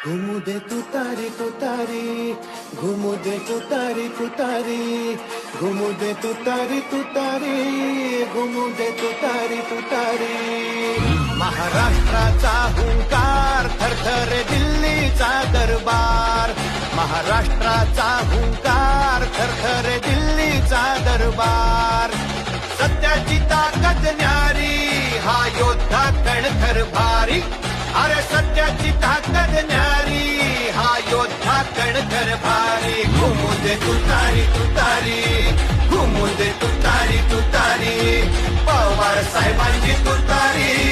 घुमू दे तुतारी तुतारी, घुमू दे तुतारी तुतारी, घुमू दे तुतारी तुतारी, घुमू दे तुतारी तुतारी. महाराष्ट्राचा हुंकार थरथरे दिल्लीचा दरबार, महाराष्ट्राचा हुंकार थरथरे दिल्लीचा दरबार. सत्याची ताकद न्यारी, हा योद्धा कणखर भारी. अरे सत्याची ताकद न्यारी, हा योद्धा कणखर भारी. घुमू दे तुतारी तुतारी, घुमू दे तुतारी तुतारी, पवार साहेबांची तुतारी.